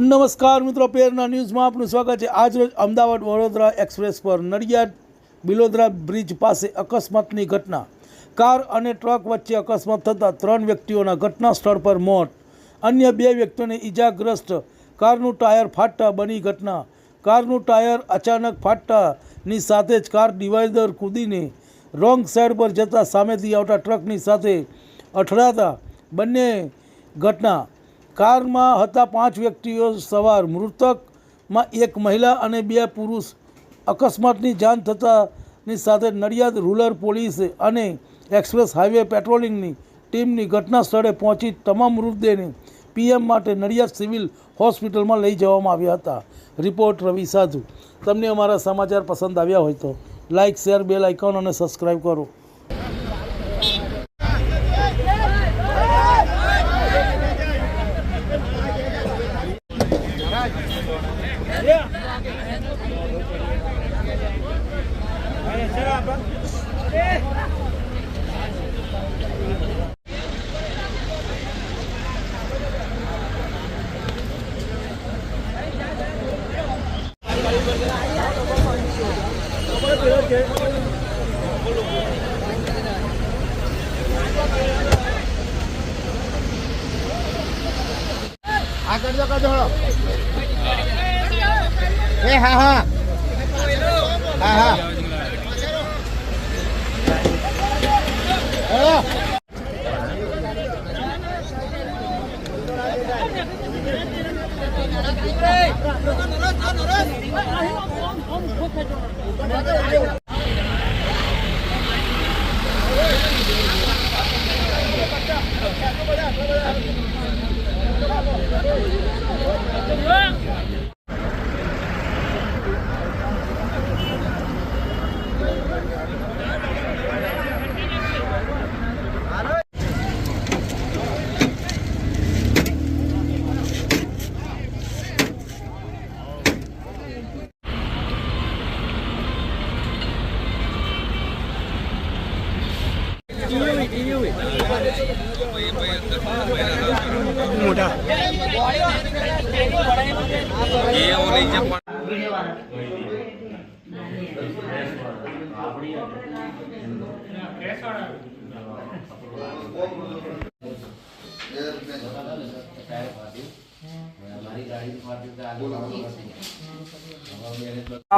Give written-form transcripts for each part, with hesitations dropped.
નમસ્કાર મિત્રો, પેરના ન્યૂઝમાં આપનું સ્વાગત છે। આજરોજ અમદાવાદ વડોદરા એક્સપ્રેસ પર નડિયાદ બિલોદરા બ્રિજ પાસે અકસ્માતની ઘટના। કાર અને ટ્રક વચ્ચે અકસ્માત થતાં 3 વ્યક્તિઓના ઘટના સ્થળ પર મોત, અન્ય 2 વ્યક્તિઓને ઈજાગ્રસ્ત। કારનું ટાયર ફાટતા બની ઘટના। કારનું ટાયર અચાનક ફાટતાની સાથે જ કાર ડિવાઈડર કૂદીને રોંગ સાઈડ પર જતાં સામેથી આવતા ટ્રકની સાથે અથડાતા બંને ઘટના। કારમાં હતા 5 વ્યક્તિઓ સવાર, મૃતકમાં 1 મહિલા અને 2 પુરુષ। અકસ્માતની જાણ થતાની સાથે નડિયાદ રૂરલ પોલીસ અને એક્સપ્રેસ હાઈવે પેટ્રોલિંગની ટીમની ઘટના સ્થળે પહોંચી તમામ મૃતદેહને પીએમ માટે નડિયાદ સિવિલ હોસ્પિટલમાં લઈ જવામાં આવ્યા હતા। રિપોર્ટ રવિ સાધુ। તમને અમારા સમાચાર પસંદ આવ્યા હોય તો લાઇક, શેર, બેલ આઇકોન અને સબસ્ક્રાઈબ કરો।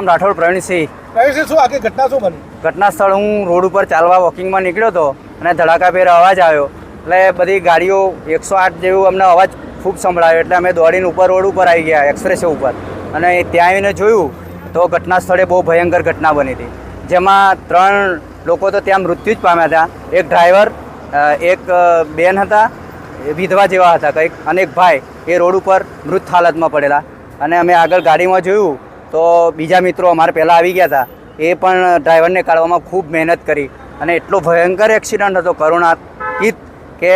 રાઠોડ પ્રવીણસિંહ। શું આખી ઘટના શું બની? ઘટના સ્થળ હું રોડ ઉપર ચાલવા વોકિંગમાં નીકળ્યો હતો અને ધડાકાભેર અવાજ આવ્યો એટલે બધી ગાડીઓ 108 જેવું અમને અવાજ ખૂબ સંભળાયો એટલે અમે દોડીને ઉપર રોડ ઉપર આવી ગયા એક્સપ્રેસ ઉપર અને ત્યાં આવીને જોયું તો ઘટના સ્થળે બહુ ભયંકર ઘટના બની હતી, જેમાં 3 લોકો તો ત્યાં મૃત્યુ જ પામ્યા હતા। એક ડ્રાઈવર, એક બેન હતા, વિધવા જેવા હતા કંઈક, અને એક ભાઈ એ રોડ ઉપર મૃત હાલતમાં પડેલા। અને અમે આગળ ગાડીમાં જોયું તો બીજા મિત્રો અમારે પહેલાં આવી ગયા હતા, એ પણ ડ્રાઈવરને કાઢવામાં ખૂબ મહેનત કરી અને એટલો ભયંકર એક્સિડન્ટ હતો કરુણાતીત કે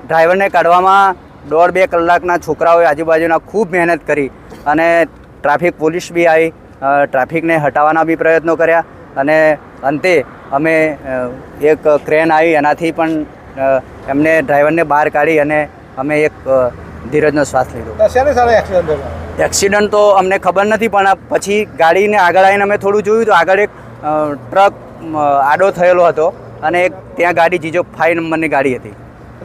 ડ્રાઈવરને કાઢવામાં 1.5-2 કલાકના છોકરાઓએ આજુબાજુના ખૂબ મહેનત કરી અને ટ્રાફિક પોલીસ બી આવી, ટ્રાફિકને હટાવવાના બી પ્રયત્નો કર્યા અને અંતે અમે એક ક્રેન આવી એનાથી પણ એમને ડ્રાઈવરને બહાર કાઢી અને અમે એક ધીરજનો શ્વાસ લીધો। એક્સિડન્ટ તો અમને ખબર નથી, પણ પછી ગાડીને આગળ આવીને અમે થોડું જોયું તો આગળ એક ટ્રક આડો થયેલો હતો અને એક ત્યાં ગાડી જીજો 5 નંબરની ગાડી હતી।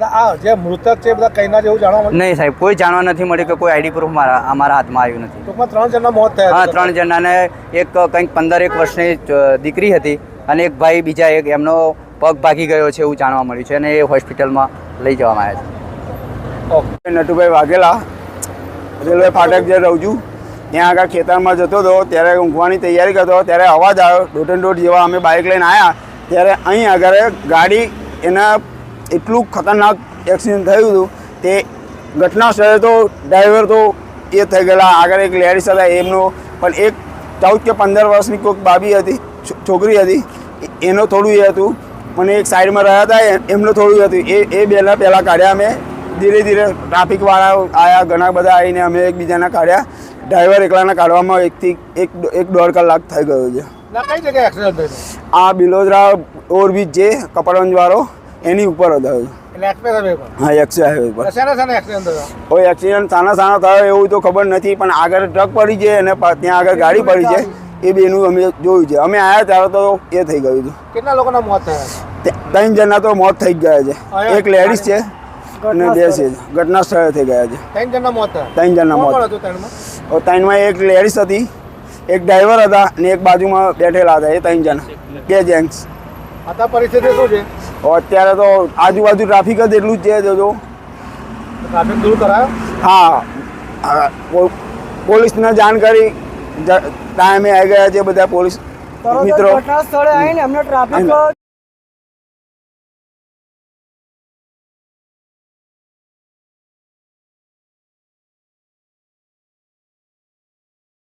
આ જે મૃતક છે બધા કઈના જેવું જાણવા મળ્યું? નહીં સાહેબ, કોઈ જાણવા નથી મળ્યું કે કોઈ આઈડી પ્રૂફ અમારા હાથમાં આવ્યું નથી। ટૂંકમાં 3 જણના મોત થયા? હા, 3 જણાને એક કંઈક 15 વર્ષની દીકરી હતી અને એક ભાઈ બીજા એક એમનો પગ ભાગી ગયો છે એવું જાણવા મળ્યું છે અને એ હોસ્પિટલમાં લઈ જવામાં આવ્યા છે। નટુભાઈ વાઘેલા, રેલવે ફાટક જે રહું છું ત્યાં આગળ ખેતરમાં જતો હતો ત્યારે ઊંઘવાની તૈયારી કરતો ત્યારે અવાજ આવ્યો, દોઢ દોઢ જેવા અમે બાઇક લઈને આવ્યા ત્યારે અહીં આગળ ગાડી એના એટલું ખતરનાક એક્સિડન્ટ થયું હતું તે ઘટના સ્થળે તો ડ્રાઈવર તો એ થઈ ગયેલા, આગળ એક લેડીઝ હતા એમનો પણ એક 14 કે 15 વર્ષની કોઈક બાબી હતી, છોકરી હતી, એનો થોડું એ હતું, મને એક સાઈડમાં રહ્યા હતા એમનું થોડું હતું, એ બેના પહેલાં કાઢ્યા અમે। ધીરે ધીરે ટ્રાફિકવાળા આવ્યા, ઘણા બધા આવીને અમે એકબીજાના કાઢ્યા। ડ્રાઈવર એકલાના કાઢવામાં 1-1.5 કલાક થઈ ગયો છે। કઈ જગ્યાએ એક્સિડન્ટ થયું? આ બિલોદરા ઓવરબ્રિજ જે કપડવંજવાળો એની ઉપર હતો। એટલે એક્સપ્રેસ હાઈવે પર હા એક્સપ્રેસ હાઈવે પર શાના એક્સિડન્ટ થયો? કોઈ એક્સિડન્ટ સાના થયો એવું તો ખબર નથી, પણ આગળ ટ્રક પડી છે અને ત્યાં આગળ ગાડી પડી છે, એ બેનું અમે જોયું છે. અમે આવ્યા ત્યારે તો એ થઈ ગયું હતું. કેટલા લોકોના મોત થયા? 3 જણના તો મોત થઈ જ ગયા છે. એક લેડીઝ છે અને 2 છે, ઘટના સ્થળે થઈ ગયા છે. 3 જણના મોત થયા. 3 જણના કોણ મોત. કોણ હતું ત્રણમાં? 3માં એક લેડીઝ હતી, એક ડ્રાઈવર હતા અને એક બાજુમાં બેઠેલા હતા. એ 3 જણ, 2 જેન્ટ્સ. અત્યારે પરિસ્થિતિ શું છે? અત્યારે તો આજુબાજુ ટ્રાફિક જ એટલું જ છે. જો ટ્રાફિક દૂર કરાયો? હા, પોલીસને જાણ કરી, ટાઈમે આવી ગયા છે બધા પોલીસ મિત્રો. ઘટના સ્થળે આવીને અમને ટ્રાફિક